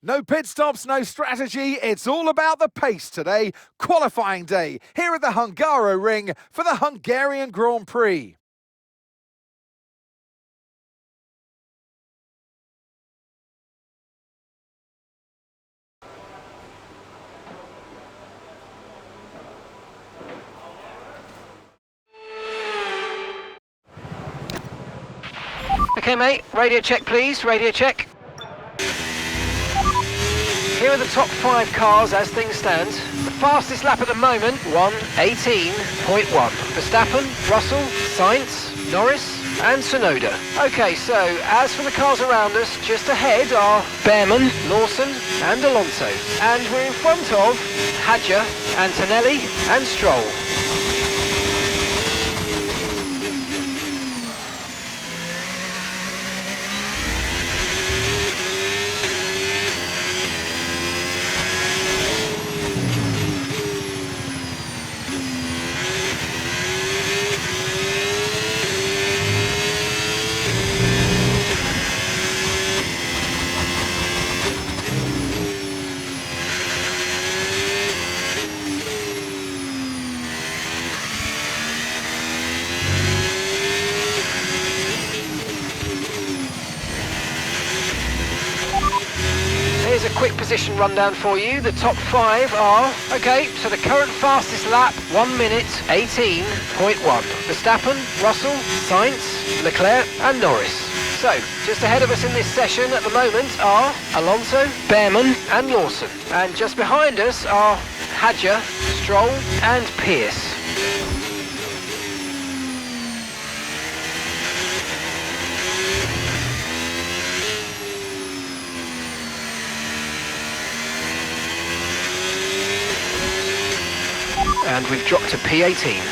No pit stops, no strategy, it's all about the pace today. Qualifying day here at the Hungaroring for the Hungarian Grand Prix. Okay, mate, radio check, please, radio check. Here are the top 5 cars as things stand. The fastest lap at the moment, 1:18.1. Verstappen, Russell, Sainz, Norris and Sonnego. Okay, so as for the cars around us, just ahead are Behrman, Lawson and Alonso. And we're in front of Hadja, Antonelli and Stroll. Here's a quick position rundown for you. The top 5 are, okay, so the current fastest lap, 1:18.1. Verstappen, Russell, Sainz, Leclerc and Norris. So, just ahead of us in this session at the moment are Alonso, Behrman and Lawson. And just behind us are Hadja, Stroll and Pierce. And we've dropped to P18.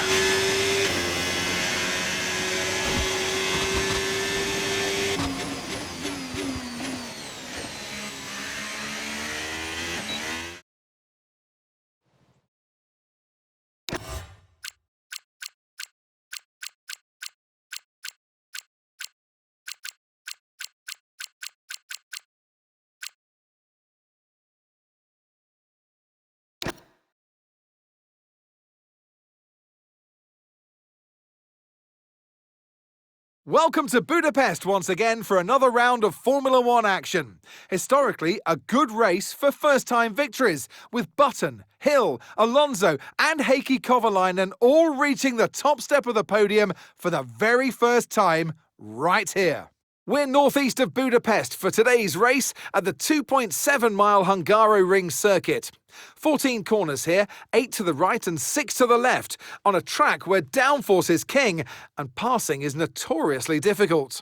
Welcome to Budapest once again for another round of Formula One action. Historically, a good race for first-time victories, with Button, Hill, Alonso and Heikki Kovalainen all reaching the top step of the podium for the very first time right here. We're northeast of Budapest for today's race at the 2.7-mile Hungaroring circuit. 14 corners here, 8 to the right and 6 to the left, on a track where downforce is king and passing is notoriously difficult.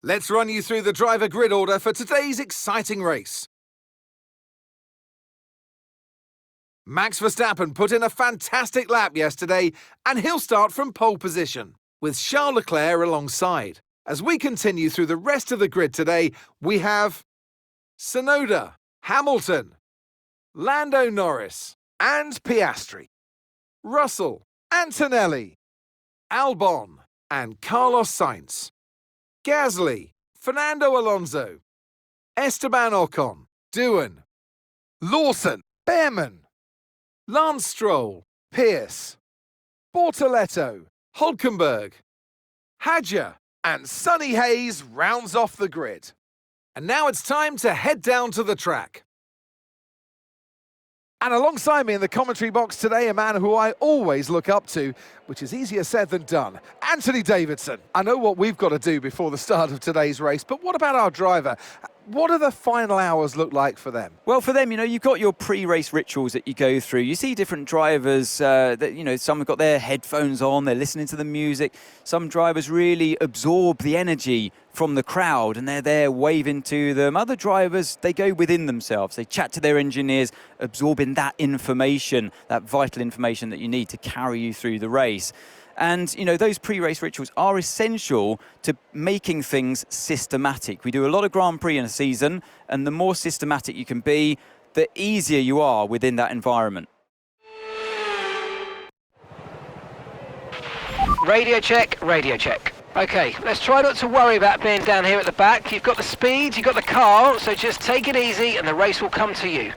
Let's run you through the driver grid order for today's exciting race. Max Verstappen put in a fantastic lap yesterday, and he'll start from pole position, with Charles Leclerc alongside. As we continue through the rest of the grid today, we have Sonnego, Hamilton, Lando Norris and Piastri, Russell, Antonelli, Albon and Carlos Sainz, Gasly, Fernando Alonso, Esteban Ocon, Doohan, Lawson, Behrman, Lance Stroll, Pierce, Bortoletto, Hülkenberg, Hadja and Sonny Hayes rounds off the grid. And now it's time to head down to the track. And alongside me in the commentary box today, a man who I always look up to, which is easier said than done, Anthony Davidson. I know what we've got to do before the start of today's race, but what about our driver? What do the final hours look like for them? Well, for them, you've got your pre-race rituals that you go through. You see different drivers that, some have got their headphones on, they're listening to the music. Some drivers really absorb the energy from the crowd and they're there waving to them. Other drivers, they go within themselves. They chat to their engineers, absorbing that information, that vital information that you need to carry you through the race. And, those pre-race rituals are essential to making things systematic. We do a lot of Grand Prix in a season, and the more systematic you can be, the easier you are within that environment. Radio check, radio check. Okay, let's try not to worry about being down here at the back. You've got the speed, you've got the car, so just take it easy and the race will come to you.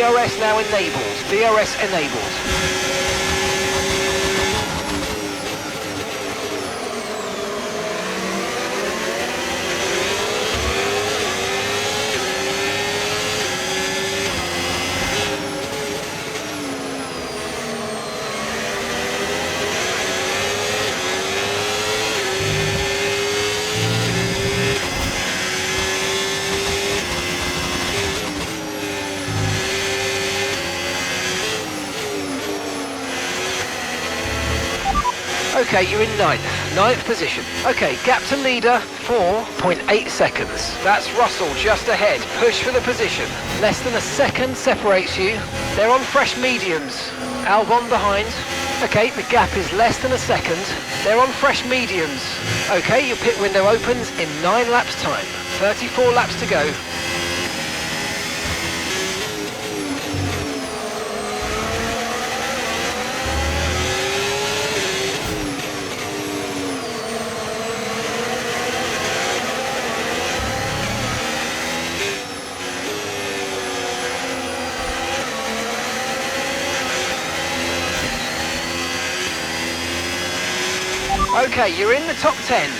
DRS now enabled. DRS enabled. Okay, you're in ninth position. Okay, gap to leader, 4.8 seconds. That's Russell just ahead. Push for the position. Less than a second separates you. They're on fresh mediums. Albon behind. Okay, the gap is less than a second. They're on fresh mediums. Okay, your pit window opens in 9 laps time. 34 laps to go. Okay, you're in the top 10.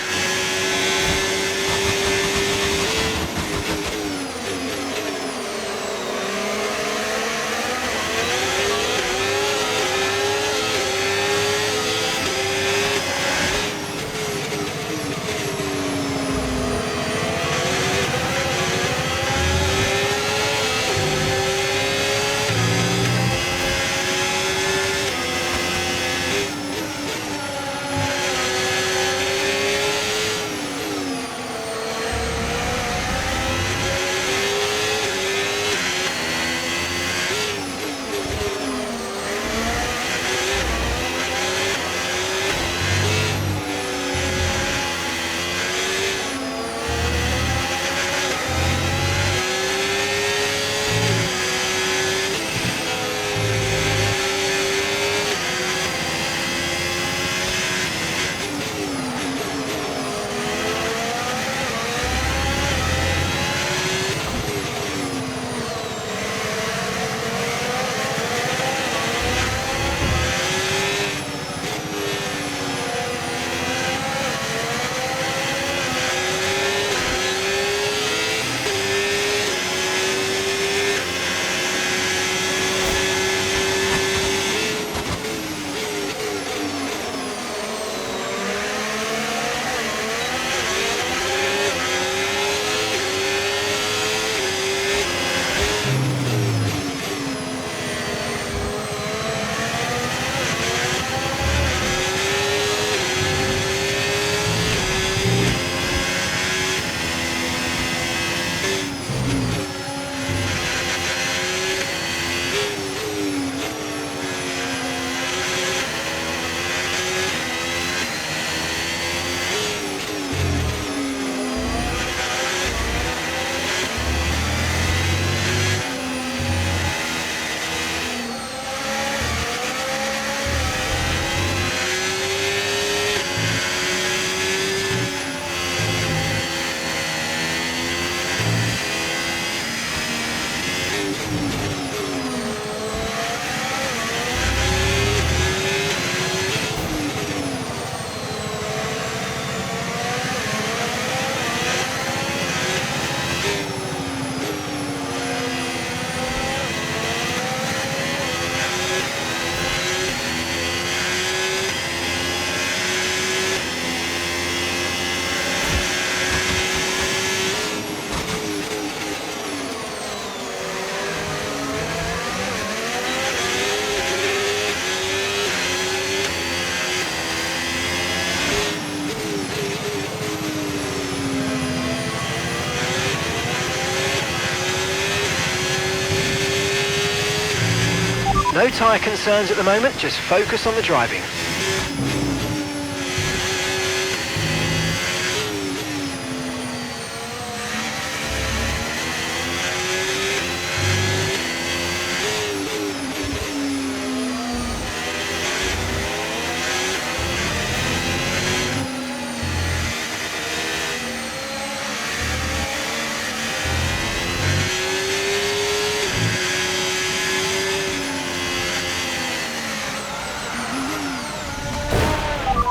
No tyre concerns at the moment, just focus on the driving.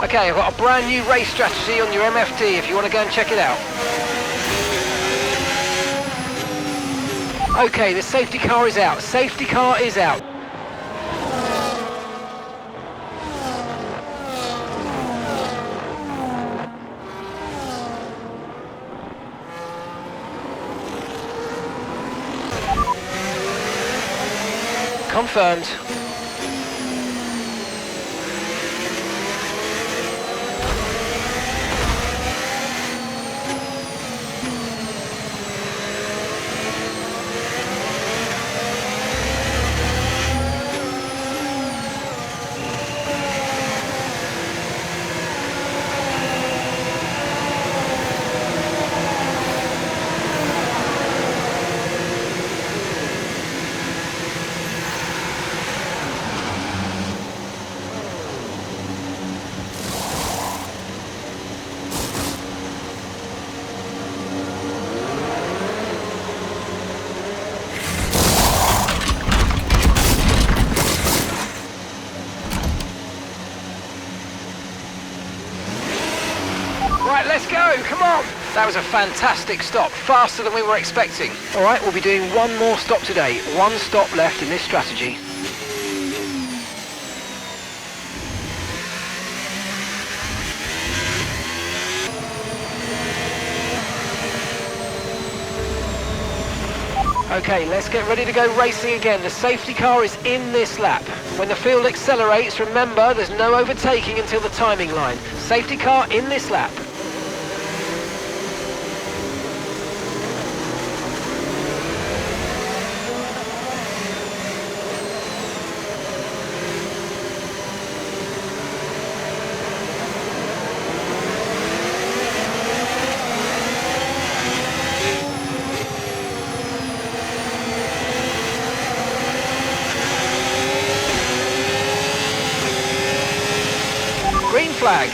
Okay, I've got a brand new race strategy on your MFD if you want to go and check it out. Okay, the safety car is out. Safety car is out. Confirmed. Right, let's go, come on! That was a fantastic stop, faster than we were expecting. All right, we'll be doing one more stop today. One stop left in this strategy. Okay, let's get ready to go racing again. The safety car is in this lap. When the field accelerates, remember there's no overtaking until the timing line. Safety car in this lap. Green flag.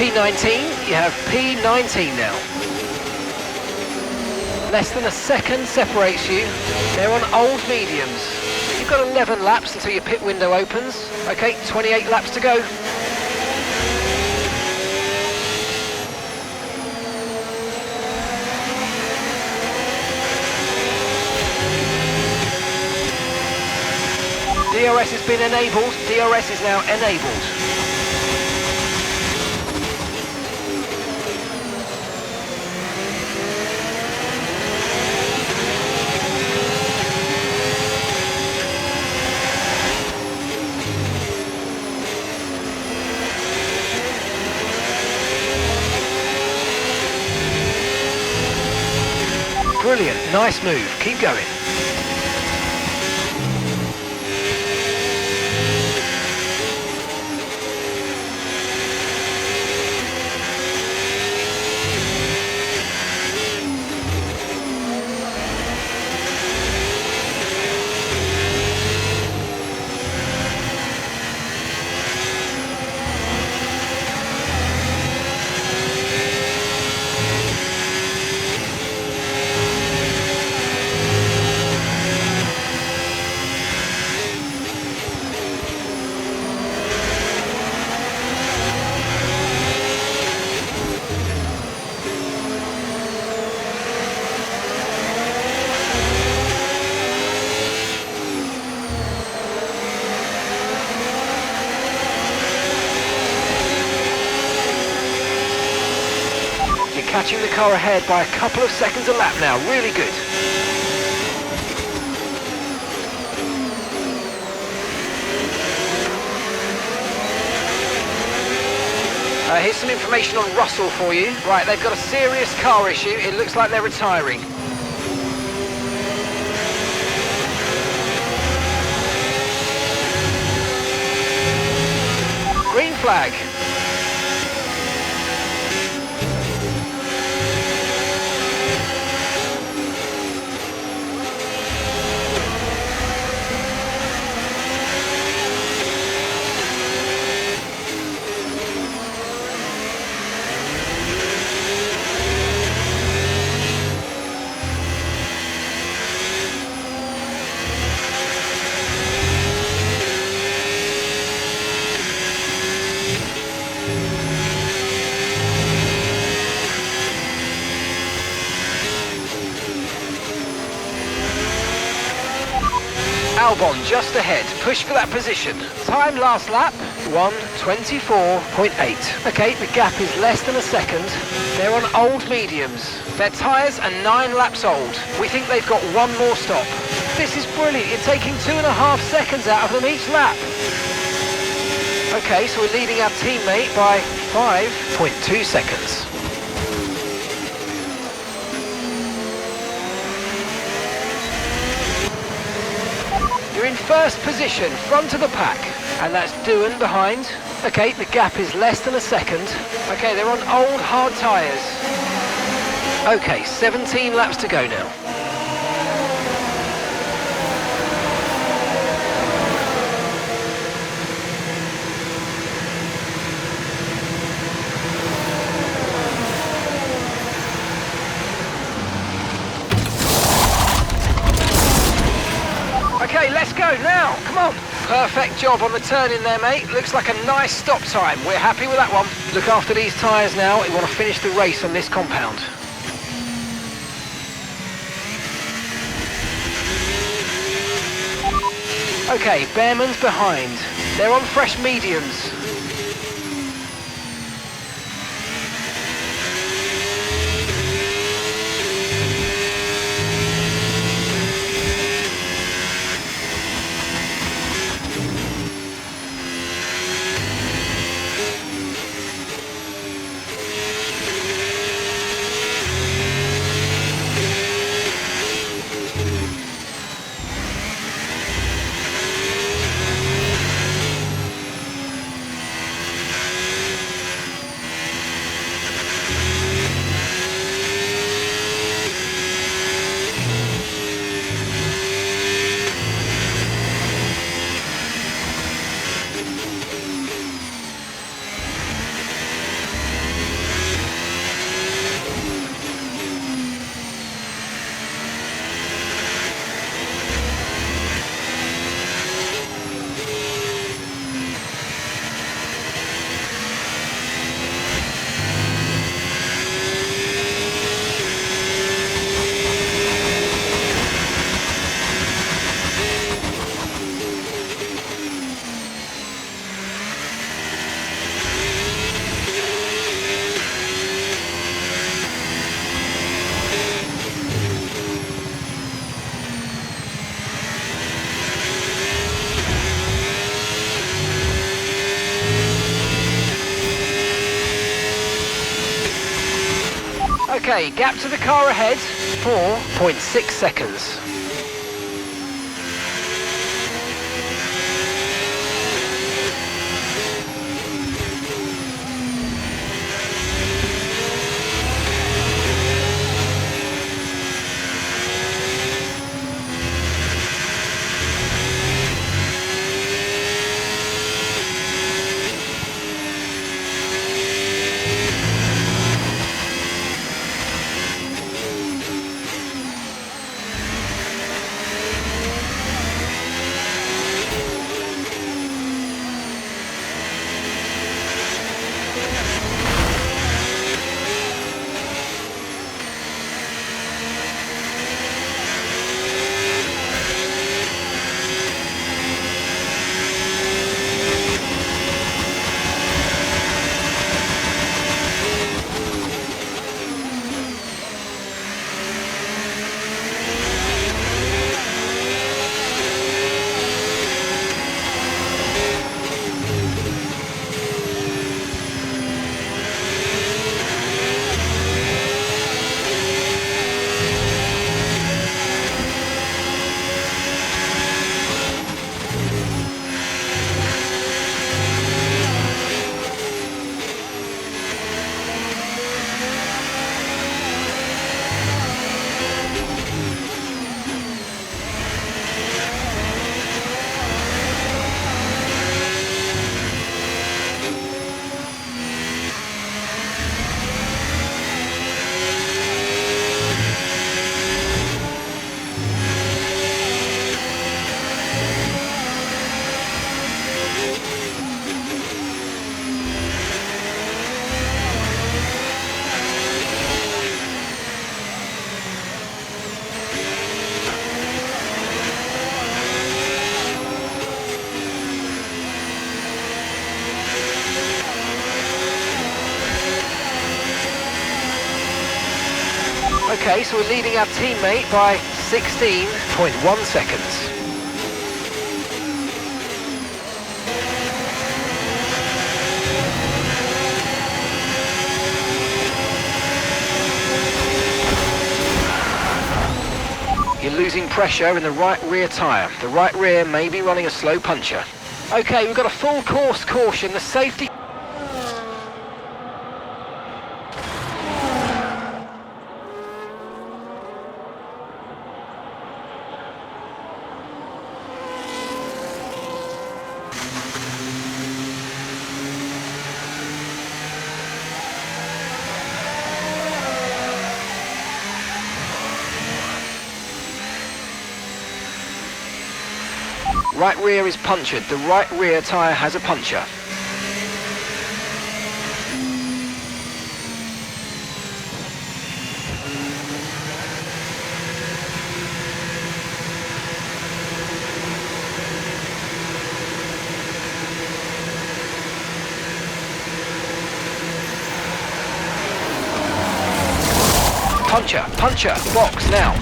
P19, you have P19 now. Less than a second separates you. They're on old mediums. You've got 11 laps until your pit window opens. Okay, 28 laps to go. DRS has been enabled. DRS is now enabled. Brilliant, nice move, keep going. catching the car ahead by a couple of seconds a lap now. Really good. Here's some information on Russell for you. Right, they've got a serious car issue. It looks like they're retiring. Green flag. Albon just ahead, push for that position. Time last lap, 1:24.8. Okay, the gap is less than a second. They're on old mediums. Their tyres are 9 laps old. We think they've got one more stop. This is brilliant, you're taking 2.5 seconds out of them each lap. Okay, so we're leading our teammate by 5.2 seconds. You're in first position, front of the pack, and that's Doohan behind. Okay, the gap is less than a second. Okay, they're on old hard tyres. Okay, 17 laps to go now. Okay, let's go now, come on. Perfect job on the turn in there, mate. Looks like a nice stop time. We're happy with that one. Look after these tyres now. We want to finish the race on this compound. Okay, Behrman's behind. They're on fresh mediums. Okay, gap to the car ahead, 4.6 seconds. Okay, so we're leading our teammate by 16.1 seconds. You're losing pressure in the right rear tyre. The right rear may be running a slow puncher. Okay, we've got a full course caution. The safety... Right rear is punctured. The right rear tyre has a puncture. Puncture, puncture, box now.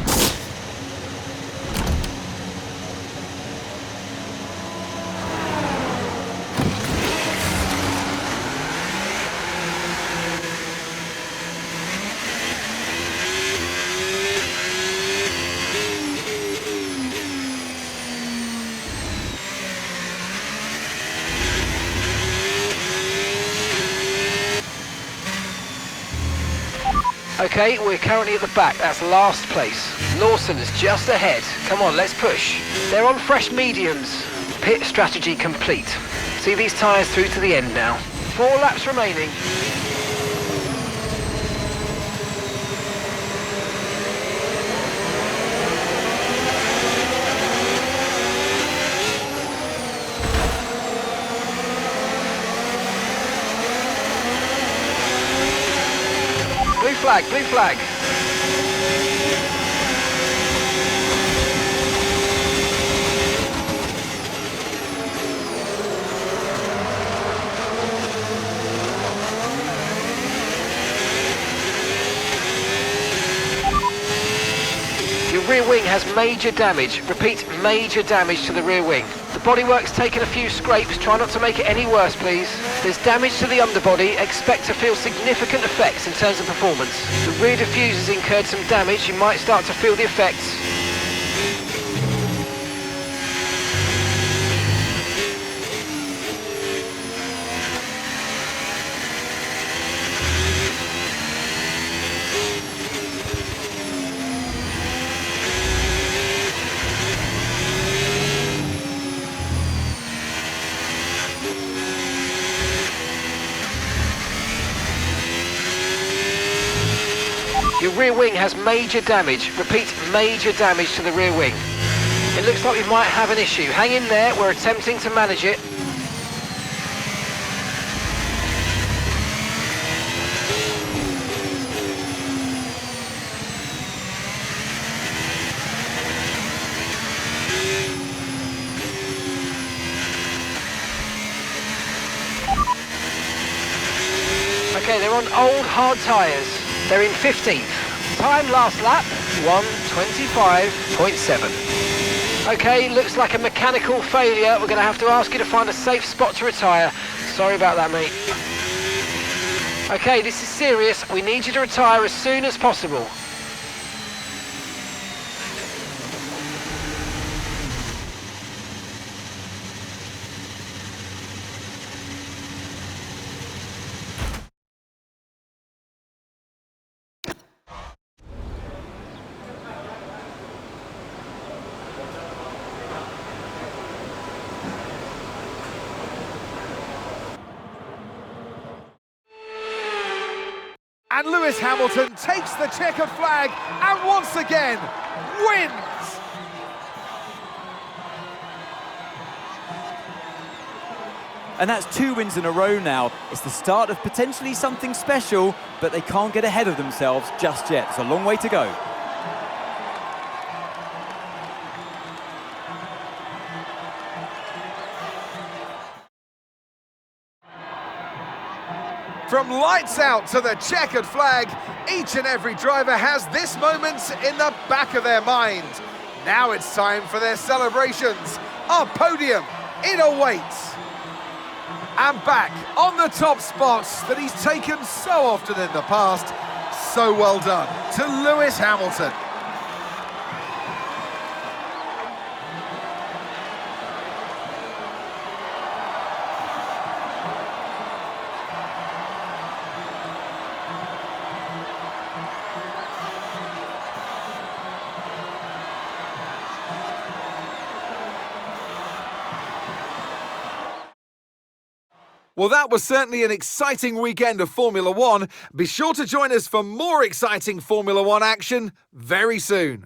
Okay, we're currently at the back. That's last place. Lawson's just ahead. Come on, let's push. They're on fresh mediums. Pit strategy complete. See these tyres through to the end now. 4 laps remaining. Blue flag, blue flag. Your rear wing has major damage. Repeat, major damage to the rear wing. The bodywork's taken a few scrapes. Try not to make it any worse, please. There's damage to the underbody. Expect to feel significant effects in terms of performance. The rear diffuser's incurred some damage. You might start to feel the effects. Your rear wing has major damage. Repeat, major damage to the rear wing. It looks like we might have an issue. Hang in there, we're attempting to manage it. Okay, they're on old hard tyres. They're in 15th. Time last lap, 1:25.7. Okay, looks like a mechanical failure. We're going to have to ask you to find a safe spot to retire. Sorry about that, mate. Okay, this is serious. We need you to retire as soon as possible. And Lewis Hamilton takes the checkered flag and once again wins. And that's 2 wins in a row now. It's the start of potentially something special, but they can't get ahead of themselves just yet. It's a long way to go. From lights out to the checkered flag, each and every driver has this moment in the back of their mind. Now it's time for their celebrations. Our podium, it awaits. And back on the top spots that he's taken so often in the past. So well done to Lewis Hamilton. Well, that was certainly an exciting weekend of Formula One. Be sure to join us for more exciting Formula One action very soon.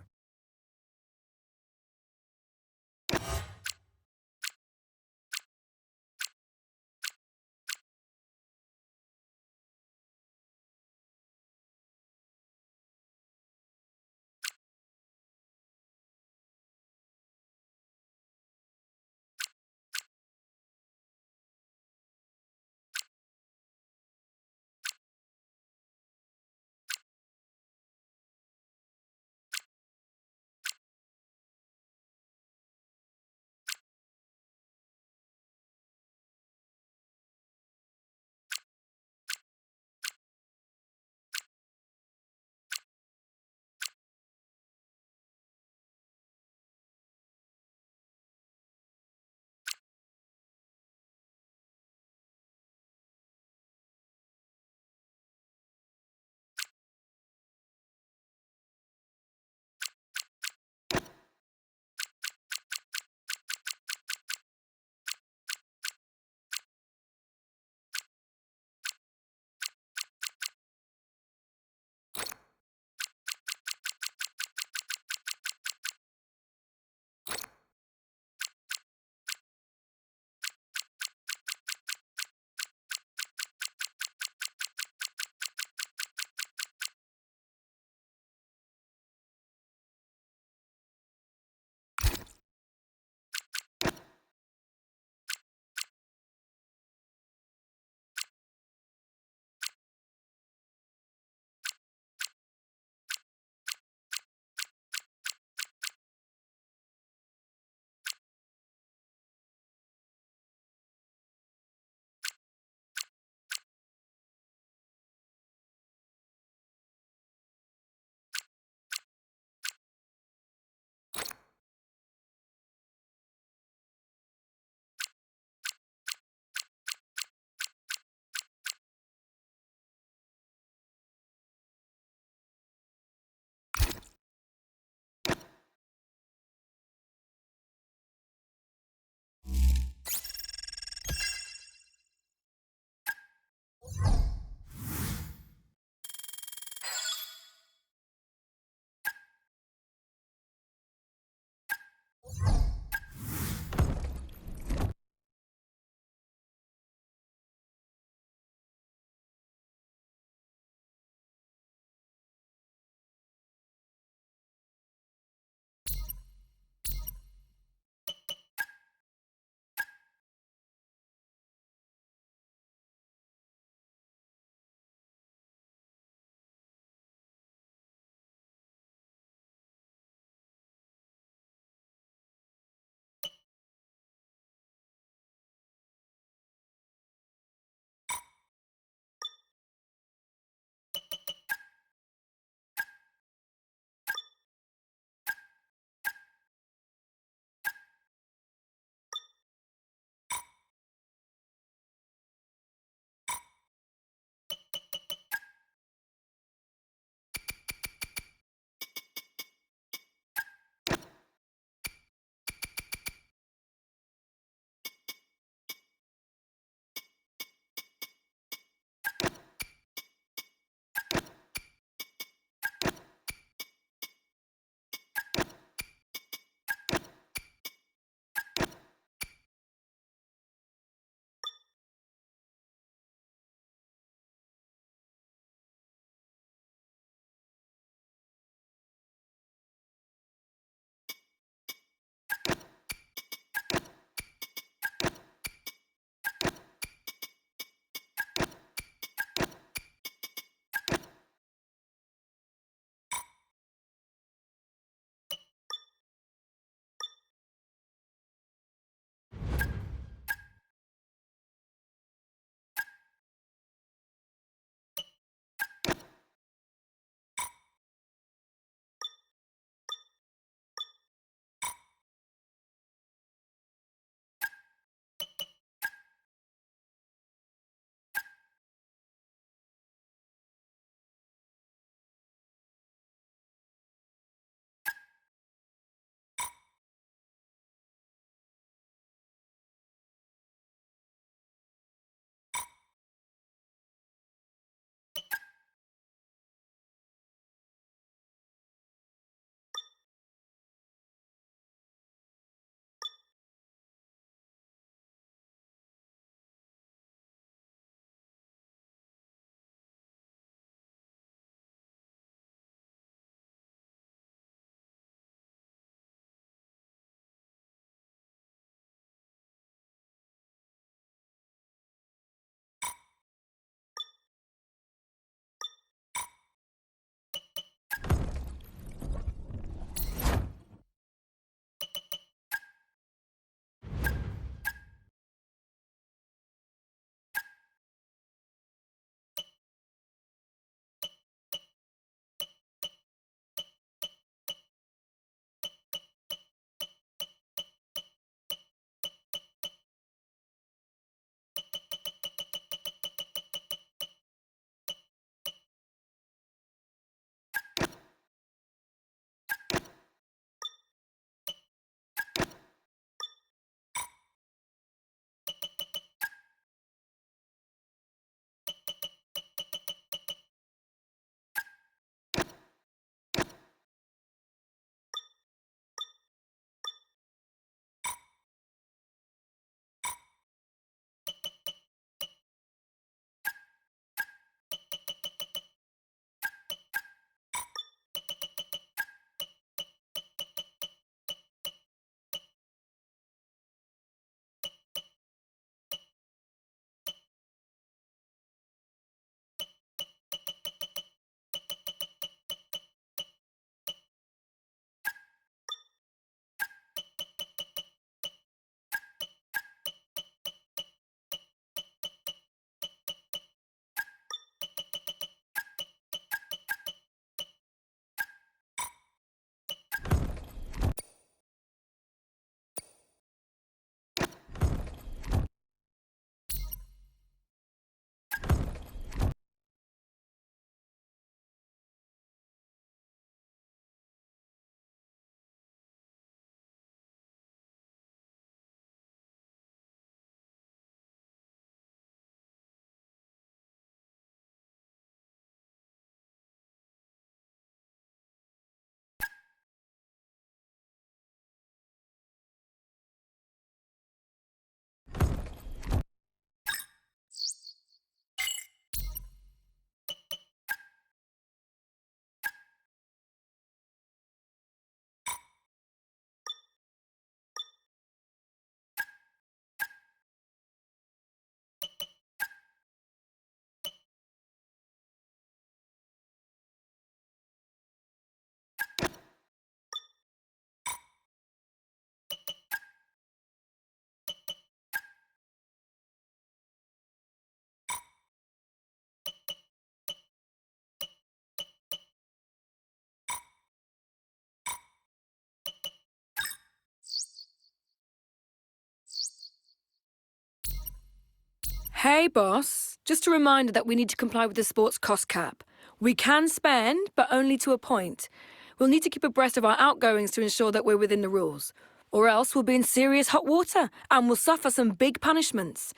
Hey, boss. Just a reminder that we need to comply with the sports cost cap. We can spend, but only to a point. We'll need to keep abreast of our outgoings to ensure that we're within the rules. Or else we'll be in serious hot water and we'll suffer some big punishments.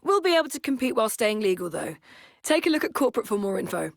We'll be able to compete while staying legal, though. Take a look at corporate for more info.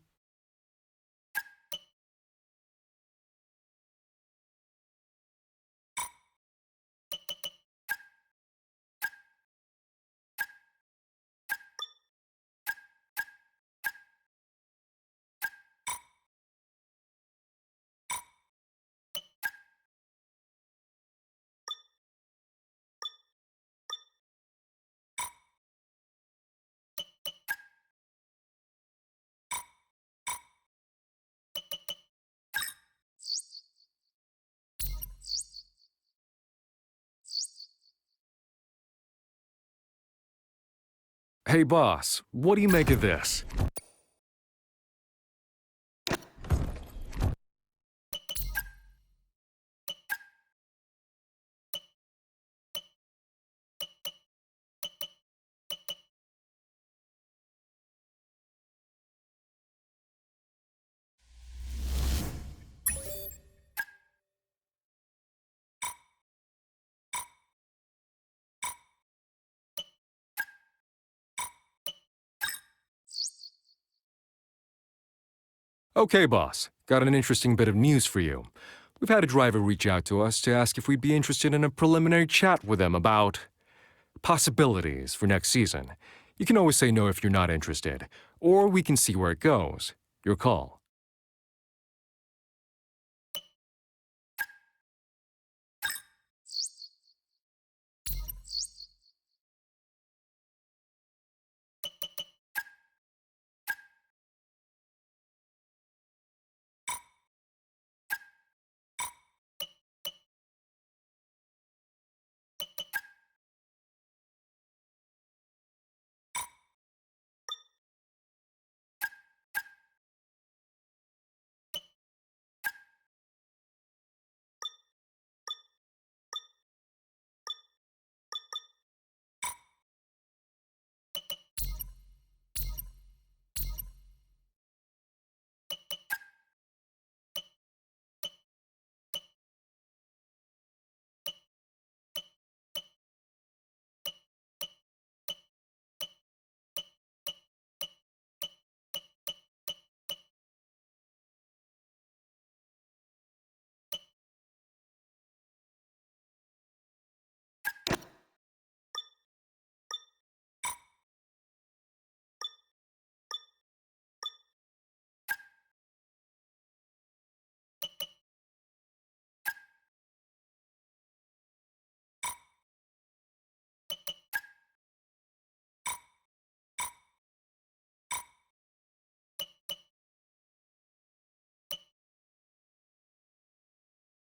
Hey boss, what do you make of this? Okay, boss. Got an interesting bit of news for you. We've had a driver reach out to us to ask if we'd be interested in a preliminary chat with him about possibilities for next season. You can always say no if you're not interested, or we can see where it goes. Your call.